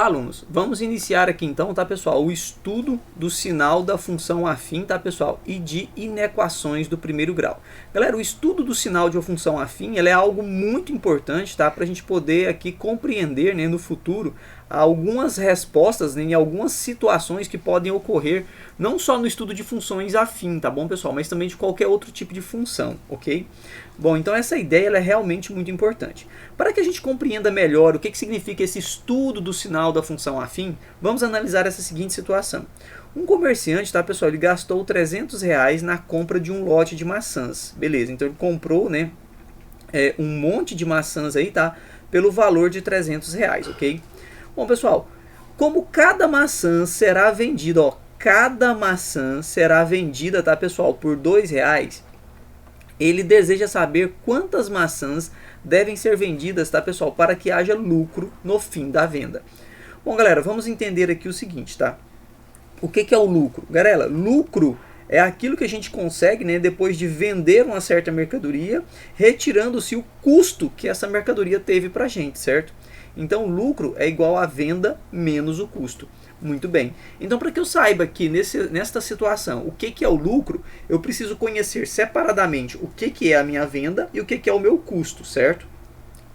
Olá, alunos! Vamos iniciar aqui então, tá, pessoal, o estudo do sinal da função afim, tá, pessoal, e de inequações do primeiro grau. Galera, o estudo do sinal de uma função afim, ela é algo muito importante, tá, para a gente poder aqui compreender, né, no futuro, algumas respostas, né, em algumas situações que podem ocorrer, não só no estudo de funções afim, tá bom, pessoal, mas também de qualquer outro tipo de função, ok? Bom, então essa ideia ela é realmente muito importante. Para que a gente compreenda melhor o que significa esse estudo do sinal da função afim, vamos analisar essa seguinte situação. Um comerciante, tá, pessoal, ele gastou R$300 na compra de um lote de maçãs. Beleza, então ele comprou, né, um monte de maçãs aí, tá, pelo valor de R$300, ok? Bom, pessoal, como cada maçã será vendida, ó, cada maçã será vendida, tá, pessoal, por R$2, ele deseja saber quantas maçãs devem ser vendidas, tá, pessoal, para que haja lucro no fim da venda. Bom, galera, vamos entender aqui o seguinte, tá? O que é o lucro? Galera, lucro é aquilo que a gente consegue, né, depois de vender uma certa mercadoria, retirando-se o custo que essa mercadoria teve para a gente, certo? Então, lucro é igual a venda menos o custo. Muito bem. Então, para que eu saiba que nesta situação o que é o lucro, eu preciso conhecer separadamente o que é a minha venda e o que é o meu custo, certo?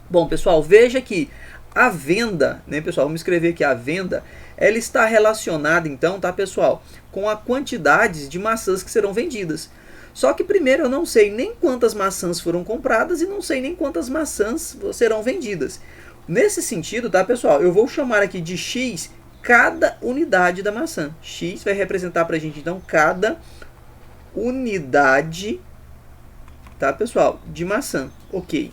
Bom, pessoal, veja que a venda, né, pessoal, vamos escrever aqui a venda, ela está relacionada, então, tá, pessoal, com a quantidade de maçãs que serão vendidas. Só que primeiro eu não sei nem quantas maçãs foram compradas e não sei nem quantas maçãs serão vendidas. Nesse sentido, tá, pessoal, eu vou chamar aqui de X cada unidade da maçã. X vai representar para a gente, então, cada unidade, tá, pessoal, de maçã. Ok.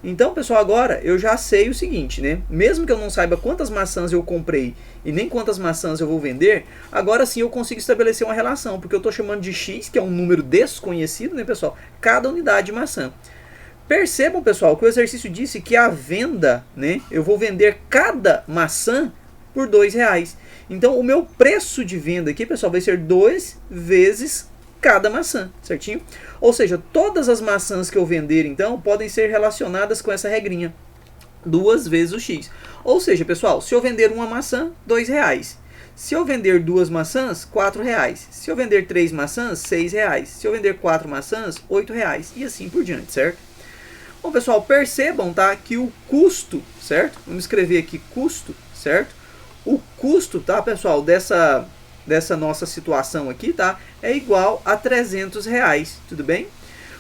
Então, pessoal, agora eu já sei o seguinte, né? Mesmo que eu não saiba quantas maçãs eu comprei e nem quantas maçãs eu vou vender, agora sim eu consigo estabelecer uma relação, porque eu estou chamando de X, que é um número desconhecido, né, pessoal? Cada unidade de maçã. Percebam, pessoal, que o exercício disse que a venda, né, eu vou vender cada maçã por R$2. Então, o meu preço de venda aqui, pessoal, vai ser 2 vezes cada maçã, certinho? Ou seja, todas as maçãs que eu vender, então, podem ser relacionadas com essa regrinha. 2 vezes o X. Ou seja, pessoal, se eu vender uma maçã, R$2. Se eu vender 2 maçãs, R$4. Se eu vender 3 maçãs, R$6. Se eu vender 4 maçãs, R$8. E assim por diante, certo? Bom, pessoal, percebam, tá, que o custo, certo? Vamos escrever aqui custo, certo? O custo, tá, pessoal, dessa nossa situação aqui, tá, é igual a R$300, tudo bem?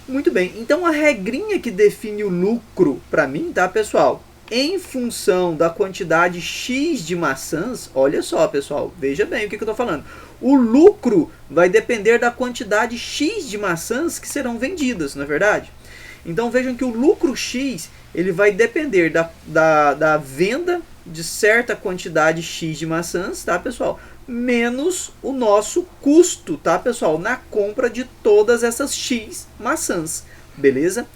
Muito bem, então a regrinha que define o lucro para mim, tá, pessoal, em função da quantidade X de maçãs, olha só, pessoal, veja bem o que eu estou falando. O lucro vai depender da quantidade X de maçãs que serão vendidas, não é verdade? Então vejam que o lucro X ele vai depender da venda de certa quantidade X de maçãs, tá, pessoal? Menos o nosso custo, tá, pessoal? Na compra de todas essas X maçãs, beleza?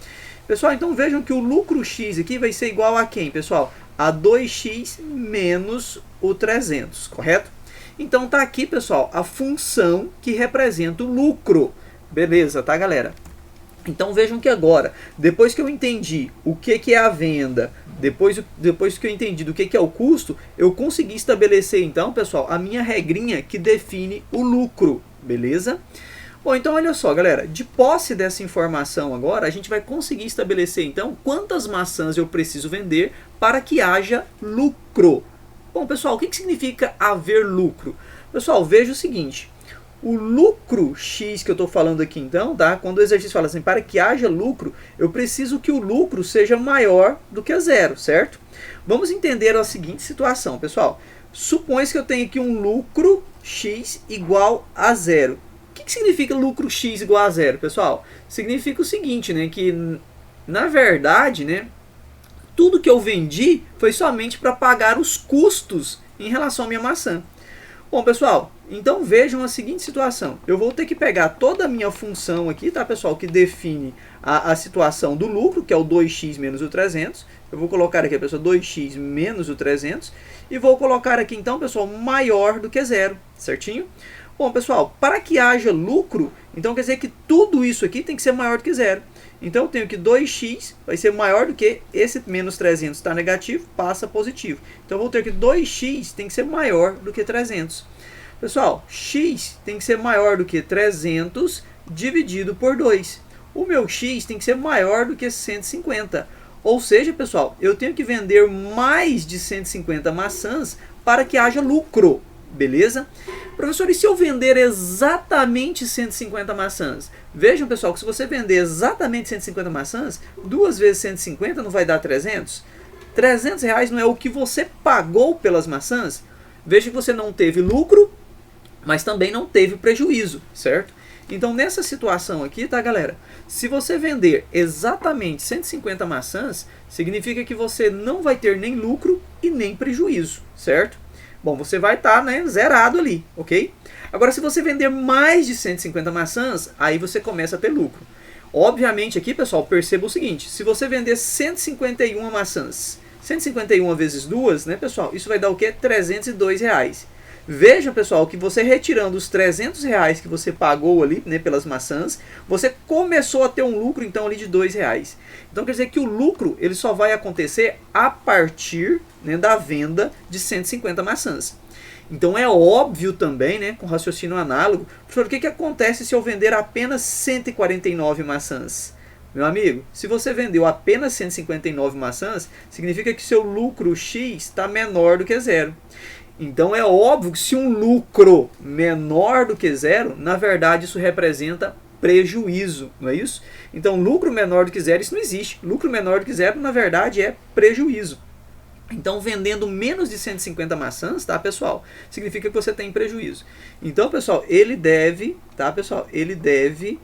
Pessoal, então vejam que o lucro X aqui vai ser igual a quem, pessoal? A 2x menos o 300, correto? Então tá aqui, pessoal, a função que representa o lucro, beleza, tá, galera? Então vejam que agora, depois que eu entendi o que é a venda, depois que eu entendi do que é o custo, eu consegui estabelecer então, pessoal, a minha regrinha que define o lucro, beleza? Bom, então olha só, galera, de posse dessa informação agora, a gente vai conseguir estabelecer então quantas maçãs eu preciso vender para que haja lucro. Bom, pessoal, o que significa haver lucro? Pessoal, veja o seguinte. O lucro X que eu estou falando aqui então, tá? Quando o exercício fala assim, para que haja lucro, eu preciso que o lucro seja maior do que zero, certo? Vamos entender a seguinte situação, pessoal. Supõe-se que eu tenho aqui um lucro X igual a zero. O que significa lucro X igual a zero, pessoal? Significa o seguinte, né? Que, na verdade, né? Tudo que eu vendi foi somente para pagar os custos em relação à minha maçã. Bom, pessoal, então vejam a seguinte situação. Eu vou ter que pegar toda a minha função aqui, tá, pessoal, que define a situação do lucro, que é o 2x menos o 300. Eu vou colocar aqui, pessoal, 2x menos o 300. E vou colocar aqui, então, pessoal, maior do que zero, certinho? Bom, pessoal, para que haja lucro, então quer dizer que tudo isso aqui tem que ser maior do que zero. Então eu tenho que 2x vai ser maior do que esse menos 300 está negativo, passa positivo. Então eu vou ter que 2x tem que ser maior do que 300. Pessoal, x tem que ser maior do que 300 dividido por 2. O meu x tem que ser maior do que 150. Ou seja, pessoal, eu tenho que vender mais de 150 maçãs para que haja lucro. Beleza? Professor, e se eu vender exatamente 150 maçãs? Vejam, pessoal, que se você vender exatamente 150 maçãs, 2 vezes 150 não vai dar 300? 300 reais não é o que você pagou pelas maçãs? Veja que você não teve lucro, mas também não teve prejuízo, certo? Então, nessa situação aqui, tá, galera? Se você vender exatamente 150 maçãs, significa que você não vai ter nem lucro e nem prejuízo, certo? Bom, você vai estar, né, zerado ali, ok? Agora, se você vender mais de 150 maçãs, aí você começa a ter lucro. Obviamente aqui, pessoal, perceba o seguinte. Se você vender 151 maçãs, 151 vezes 2, né, pessoal? Isso vai dar o quê? 302 reais. Veja, pessoal, que você retirando os 300 reais que você pagou ali, né, pelas maçãs, você começou a ter um lucro, então, ali de 2 reais. Então, quer dizer que o lucro ele só vai acontecer a partir, né, da venda de 150 maçãs. Então, é óbvio também, né, com raciocínio análogo, professor, o que acontece se eu vender apenas 149 maçãs? Meu amigo, se você vendeu apenas 159 maçãs, significa que seu lucro X está menor do que zero. Então é óbvio que se um lucro menor do que zero, na verdade isso representa prejuízo, não é isso? Então lucro menor do que zero, isso não existe. Lucro menor do que zero, na verdade, é prejuízo. Então vendendo menos de 150 maçãs, tá, pessoal? Significa que você tem prejuízo. Então, pessoal, ele deve, tá, pessoal? Ele deve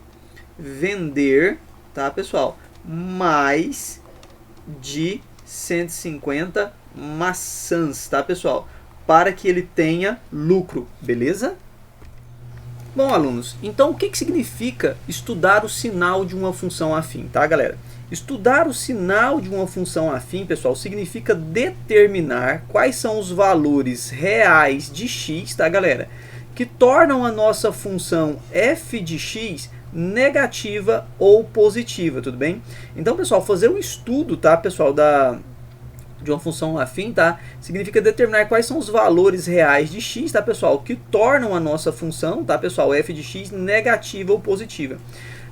vender, tá, pessoal? Mais de 150 maçãs, tá, pessoal? Para que ele tenha lucro, beleza? Bom, alunos, então o que significa estudar o sinal de uma função afim, tá, galera? Estudar o sinal de uma função afim, pessoal, significa determinar quais são os valores reais de x, tá, galera? Que tornam a nossa função f de x negativa ou positiva, tudo bem? Então, pessoal, fazer um estudo, tá, pessoal, de uma função afim, tá? Significa determinar quais são os valores reais de x, tá, pessoal? Que tornam a nossa função, tá, pessoal? F de x negativa ou positiva.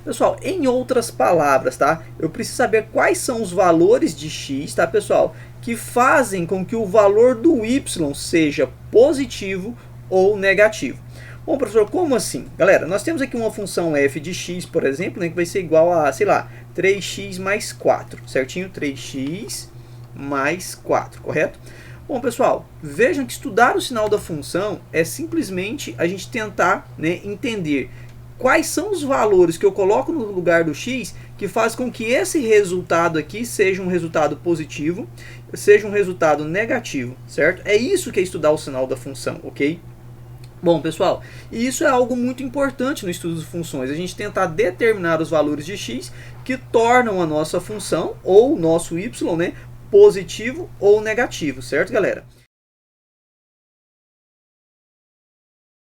Pessoal, em outras palavras, tá? Eu preciso saber quais são os valores de x, tá, pessoal? Que fazem com que o valor do y seja positivo ou negativo. Bom, professor, como assim? Galera, nós temos aqui uma função f de x, por exemplo, né, que vai ser igual a, sei lá, 3x mais 4, certinho? 3x mais 4, correto? Bom, pessoal, vejam que estudar o sinal da função é simplesmente a gente tentar, né, entender quais são os valores que eu coloco no lugar do x que faz com que esse resultado aqui seja um resultado positivo, seja um resultado negativo, certo? É isso que é estudar o sinal da função, ok? Bom, pessoal, e isso é algo muito importante no estudo de funções, a gente tentar determinar os valores de x que tornam a nossa função, ou nosso y, né, positivo ou negativo, certo, galera?